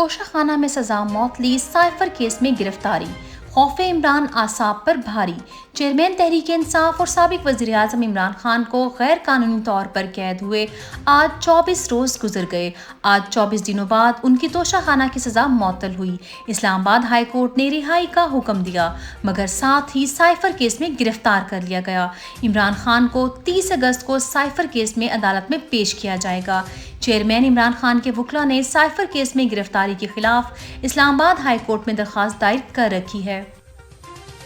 توشہ خانہ میں سزا موت لی، سائفر کیس میں گرفتاری، خوف عمران اعصاب پر بھاری۔ چیئرمین تحریک انصاف اور سابق وزیر اعظم عمران خان کو غیر قانونی طور پر قید ہوئے آج 24 روز گزر گئے۔ آج 24 دنوں بعد ان کی توشہ خانہ کی سزا معطل ہوئی۔ اسلام آباد ہائی کورٹ نے رہائی کا حکم دیا، مگر ساتھ ہی سائفر کیس میں گرفتار کر لیا گیا۔ عمران خان کو 30 اگست کو سائفر کیس میں عدالت میں پیش کیا جائے گا۔ چیئرمین عمران خان کے وکلاء نے سائفر کیس میں گرفتاری کے خلاف اسلام آباد ہائی کورٹ میں درخواست دائر کر رکھی ہے۔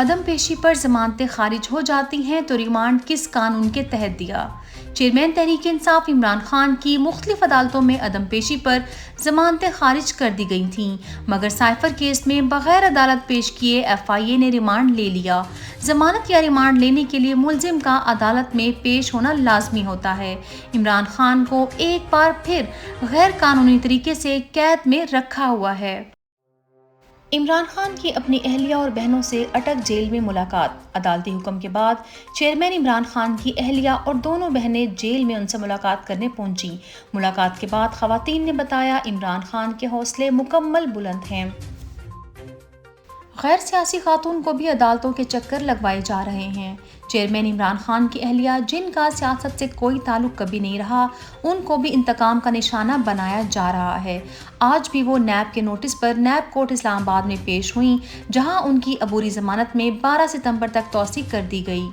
عدم پیشی پر ضمانتیں خارج ہو جاتی ہیں تو ریمانڈ کس قانون کے تحت دیا؟ چیئرمین تحریک انصاف عمران خان کی مختلف عدالتوں میں عدم پیشی پر ضمانتیں خارج کر دی گئی تھیں، مگر سائفر کیس میں بغیر عدالت پیش کیے FIA نے ریمانڈ لے لیا۔ ضمانت یا ریمانڈ لینے کے لیے ملزم کا عدالت میں پیش ہونا لازمی ہوتا ہے۔ عمران خان کو ایک بار پھر غیر قانونی طریقے سے قید میں رکھا ہوا ہے۔ عمران خان کی اپنی اہلیہ اور بہنوں سے اٹک جیل میں ملاقات۔ عدالتی حکم کے بعد چیئرمین عمران خان کی اہلیہ اور دونوں بہنیں جیل میں ان سے ملاقات کرنے پہنچیں۔ ملاقات کے بعد خواتین نے بتایا عمران خان کے حوصلے مکمل بلند ہیں۔ غیر سیاسی خاتون کو بھی عدالتوں کے چکر لگوائے جا رہے ہیں۔ چیئرمین عمران خان کی اہلیہ، جن کا سیاست سے کوئی تعلق کبھی نہیں رہا، ان کو بھی انتقام کا نشانہ بنایا جا رہا ہے۔ آج بھی وہ نیب کے نوٹس پر نیب کورٹ اسلام آباد میں پیش ہوئیں، جہاں ان کی عبوری ضمانت میں 12 ستمبر تک توسیع کر دی گئی۔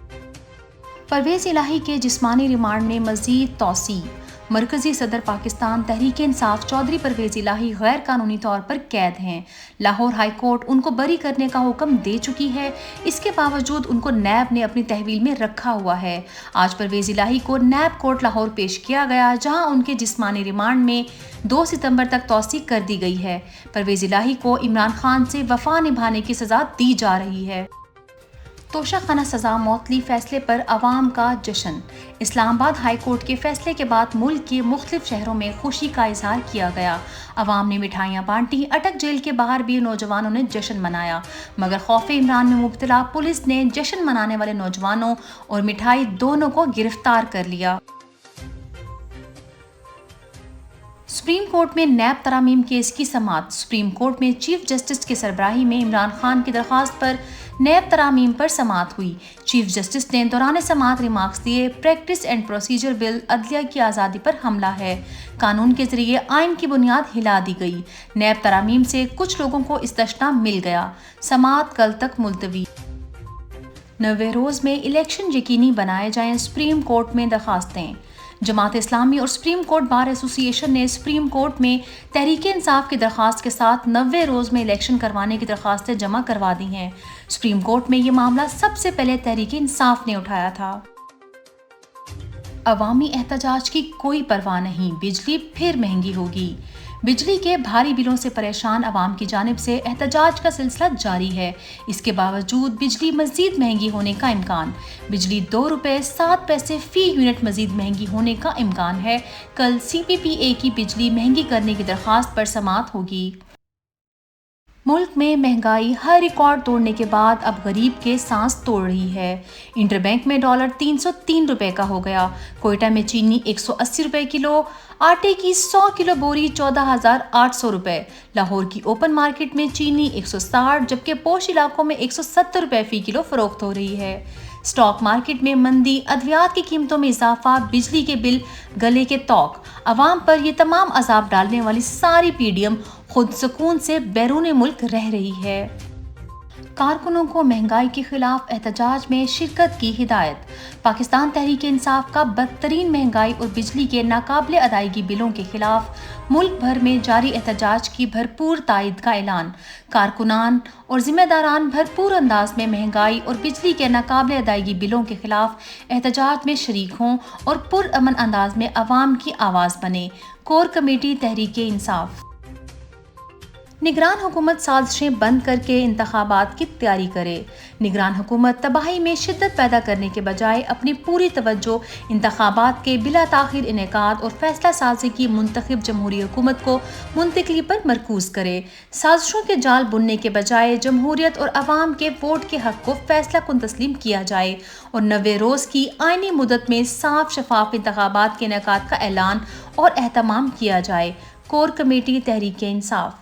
پرویز الہی کے جسمانی ریمانڈ میں مزید توسیع۔ مرکزی صدر پاکستان تحریک انصاف چودھری پرویز الہی غیر قانونی طور پر قید ہیں۔ لاہور ہائی کورٹ ان کو بری کرنے کا حکم دے چکی ہے، اس کے باوجود ان کو نیب نے اپنی تحویل میں رکھا ہوا ہے۔ آج پرویز الہی کو نیب کورٹ لاہور پیش کیا گیا، جہاں ان کے جسمانی ریمانڈ میں 2 ستمبر تک توسیع کر دی گئی ہے۔ پرویز الہی کو عمران خان سے وفا نبھانے کی سزا دی جا رہی ہے۔ توشہ خانہ سزا معطلی فیصلے پر عوام کا جشن۔ اسلام آباد ہائی کورٹ کے فیصلے کے بعد ملک کے مختلف شہروں میں خوشی کا اظہار کیا گیا۔ عوام نے مٹھائیاں بانٹیں۔ اٹک جیل کے باہر بھی نوجوانوں نے جشن منایا، مگر خوف عمران میں مبتلا پولیس نے جشن منانے والے نوجوانوں اور مٹھائی دونوں کو گرفتار کر لیا۔ سپریم کورٹ میں نیب ترامیم کیس کی سماعت۔ سپریم کورٹ میں چیف جسٹس کی سربراہی میں عمران خان کی درخواست پر نیب ترامیم پر سماعت ہوئی۔ چیف جسٹس نے دوران سماعت ریمارکس دیے، پریکٹس اینڈ پروسیجر بل عدلیہ کی آزادی پر حملہ ہے، قانون کے ذریعے آئین کی بنیاد ہلا دی گئی، نیب ترامیم سے کچھ لوگوں کو استثنا مل گیا، سماعت کل تک ملتوی۔ 90 روز میں الیکشن یقینی بنائے جائیں، سپریم کورٹ میں درخواستیں۔ جماعت اسلامی اور سپریم کورٹ بار ایسوسی ایشن نے سپریم کورٹ میں تحریک انصاف کی درخواست کے ساتھ 90 روز میں الیکشن کروانے کی درخواستیں جمع کروا دی ہیں۔ سپریم کورٹ میں یہ معاملہ سب سے پہلے تحریک انصاف نے اٹھایا تھا۔ عوامی احتجاج کی کوئی پرواہ نہیں، بجلی پھر مہنگی ہوگی۔ بجلی کے بھاری بلوں سے پریشان عوام کی جانب سے احتجاج کا سلسلہ جاری ہے۔ اس کے باوجود بجلی مزید مہنگی ہونے کا امکان۔ بجلی 2 روپے 7 پیسے فی یونٹ مزید مہنگی ہونے کا امکان ہے۔ کل CPPA کی بجلی مہنگی کرنے کی درخواست پر سماعت ہوگی۔ ملک میں مہنگائی ہر ریکارڈ توڑنے کے بعد اب غریب کے سانس توڑ رہی ہے۔ انٹر بینک میں ڈالر 303 روپے کا ہو گیا۔ کوئٹہ میں چینی 180 روپے کلو، آٹے کی 100 کلو بوری 14,800 روپے۔ لاہور کی اوپن مارکیٹ میں چینی 160 جبکہ پوش علاقوں میں 170 روپے فی کلو فروخت ہو رہی ہے۔ اسٹاک مارکیٹ میں مندی، ادویات کی قیمتوں میں اضافہ، بجلی کے بل گلے کے طوق، عوام پر یہ تمام عذاب ڈالنے والی ساری PDM خود سکون سے بیرون ملک رہ رہی ہے۔ کارکنوں کو مہنگائی کے خلاف احتجاج میں شرکت کی ہدایت۔ پاکستان تحریک انصاف کا بدترین مہنگائی اور بجلی کے ناقابل ادائیگی بلوں کے خلاف ملک بھر میں جاری احتجاج کی بھرپور تائید کا اعلان۔ کارکنان اور ذمہ داران بھرپور انداز میں مہنگائی اور بجلی کے ناقابل ادائیگی بلوں کے خلاف احتجاج میں شریک ہوں اور پرامن انداز میں عوام کی آواز بنیں۔ Core committee Tehreek Insaf. نگران حکومت سازشیں بند کر کے انتخابات کی تیاری کرے۔ نگران حکومت تباہی میں شدت پیدا کرنے کے بجائے اپنی پوری توجہ انتخابات کے بلا تاخیر انعقاد اور فیصلہ سازی کی منتخب جمہوری حکومت کو منتقلی پر مرکوز کرے۔ سازشوں کے جال بننے کے بجائے جمہوریت اور عوام کے ووٹ کے حق کو فیصلہ کن تسلیم کیا جائے اور 90 روز کی آئینی مدت میں صاف شفاف انتخابات کے انعقاد کا اعلان اور اہتمام کیا جائے۔ Core committee Tehreek Insaf.